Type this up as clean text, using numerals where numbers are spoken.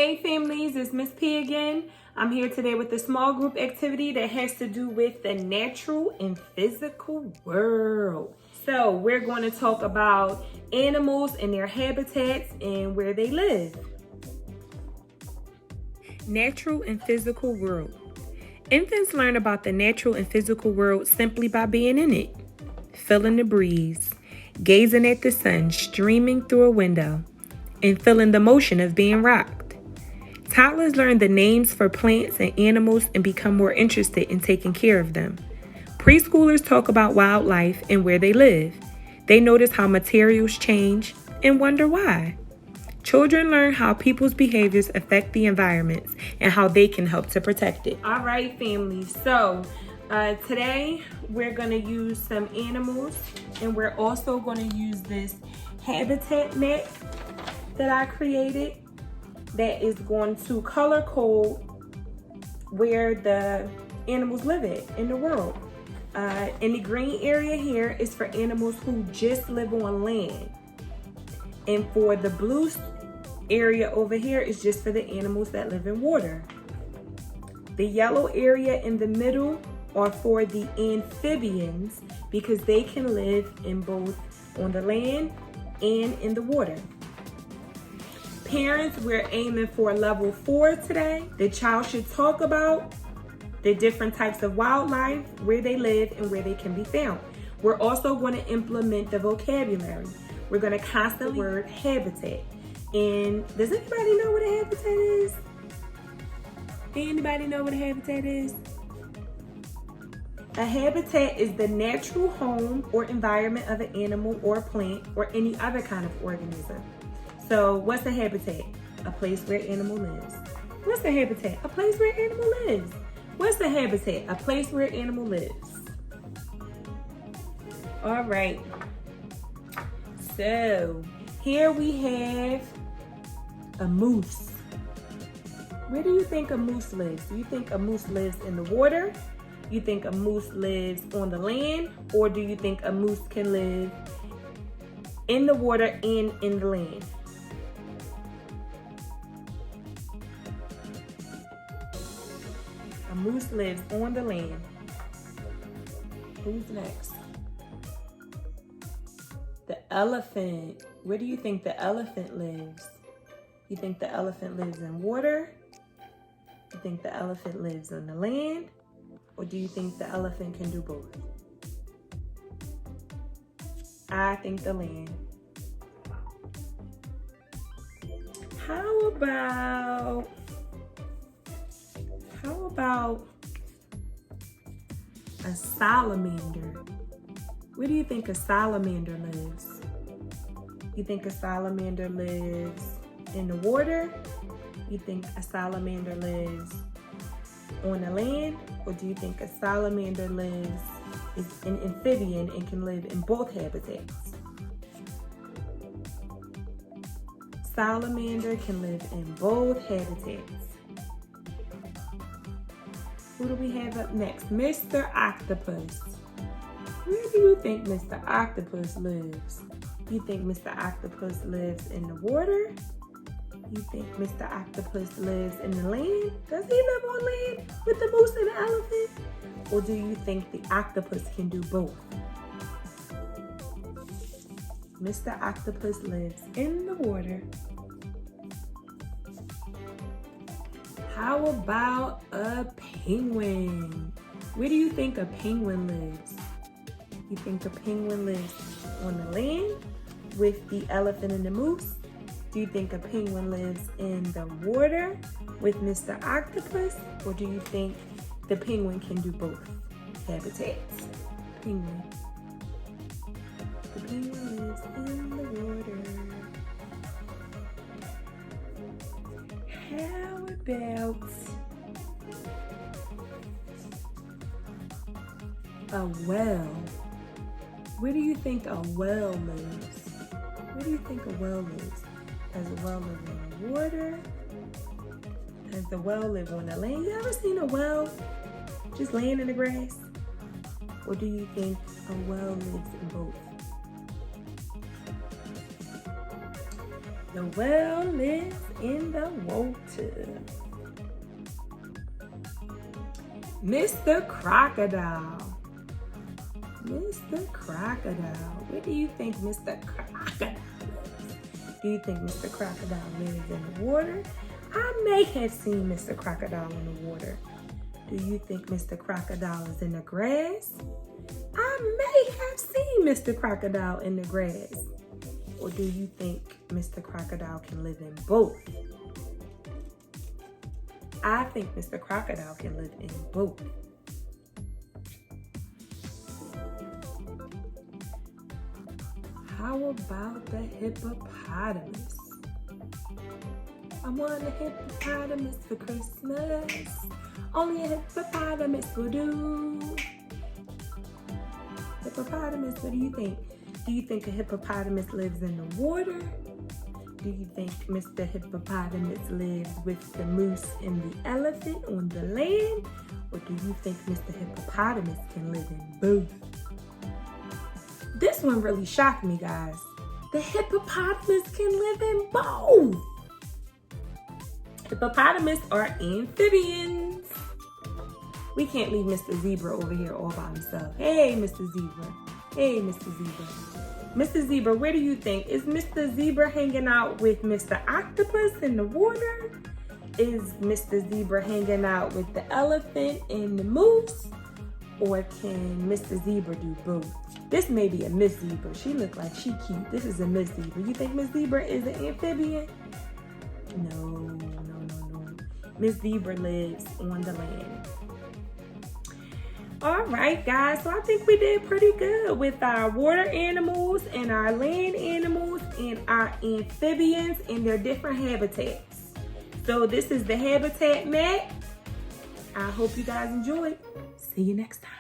Hey families, it's Miss P again. I'm here today with a small group activity that has to do with the natural and physical world. So we're going to talk about animals and their habitats and where they live. Natural and physical world. Infants learn about the natural and physical world simply by being in it, feeling the breeze, gazing at the sun streaming through a window, and feeling the motion of being rocked. Toddlers learn the names for plants and animals and become more interested in taking care of them. Preschoolers talk about wildlife and where they live. They notice how materials change and wonder why. Children learn how people's behaviors affect the environments and how they can help to protect it. All right, family. So today we're going to use some animals, and we're also going to use this habitat map that I created that is going to color code where the animals live at in the world. In the green area here is for animals who just live on land. And for the blue area over here is just for the animals that live in water. The yellow area in the middle are for the amphibians because they can live in both on the land and in the water. Parents, we're aiming for level 4 today. The child should talk about the different types of wildlife, where they live, and where they can be found. We're also going to implement the vocabulary. We're going to constantly the word habitat. And does anybody know what a habitat is? Anybody know what a habitat is? A habitat is the natural home or environment of an animal or plant or any other kind of organism. So what's a habitat? A place where an animal lives. What's a habitat? A place where an animal lives. What's a habitat? A place where an animal lives. All right. So here we have a moose. Where do you think a moose lives? Do you think a moose lives in the water? You think a moose lives on the land? Or do you think a moose can live in the water and in the land? A moose lives on the land. Who's next? The elephant. Where do you think the elephant lives? You think the elephant lives in water? You think the elephant lives on the land? Or do you think the elephant can do both? I think the land. How about a salamander? Where do you think a salamander lives? You think a salamander lives in the water? You think a salamander lives on the land? Or do you think a salamander is an amphibian and can live in both habitats? Salamander can live in both habitats. Who do we have up next? Mr. Octopus. Where do you think Mr. Octopus lives? You think Mr. Octopus lives in the water? You think Mr. Octopus lives in the land? Does he live on land with the moose and the elephant? Or do you think the octopus can do both? Mr. Octopus lives in the water. How about a penguin? Where do you think a penguin lives? You think a penguin lives on the land with the elephant and the moose? Do you think a penguin lives in the water with Mr. Octopus? Or do you think the penguin can do both habitats? Penguin. The penguin lives in the water. How about a whale? Where do you think a whale lives? Where do you think a whale lives? Does a whale live in the water? Does the whale live on the land? You ever seen a whale just laying in the grass? Or do you think a whale lives in both? The whale lives in the water. Mr. Crocodile. Mr. Crocodile. Where do you think Mr. Crocodile lives? Do you think Mr. Crocodile lives in the water? I may have seen Mr. Crocodile in the water. Do you think Mr. Crocodile is in the grass? I may have seen Mr. Crocodile in the grass. Or do you think Mr. Crocodile can live in both? I think Mr. Crocodile can live in both. How about the hippopotamus? I want a hippopotamus for Christmas. Only a hippopotamus will do. Hippopotamus, what do you think? Do you think a hippopotamus lives in the water? Do you think Mr. Hippopotamus lives with the moose and the elephant on the land? Or do you think Mr. Hippopotamus can live in both? This one really shocked me, guys. The hippopotamus can live in both. Hippopotamus are amphibians. We can't leave Mr. Zebra over here all by himself. Hey, Mr. Zebra. Hey, Mr. Zebra. Mr. Zebra, where do you think? Is Mr. Zebra hanging out with Mr. Octopus in the water? Is Mr. Zebra hanging out with the elephant and the moose? Or can Mr. Zebra do both? This may be a Miss Zebra. She look like she cute. This is a Miss Zebra. You think Miss Zebra is an amphibian? No. Miss Zebra lives on the land. All right, guys, so I think we did pretty good with our water animals and our land animals and our amphibians and their different habitats. So this is the habitat map. I hope you guys enjoyed. See you next time.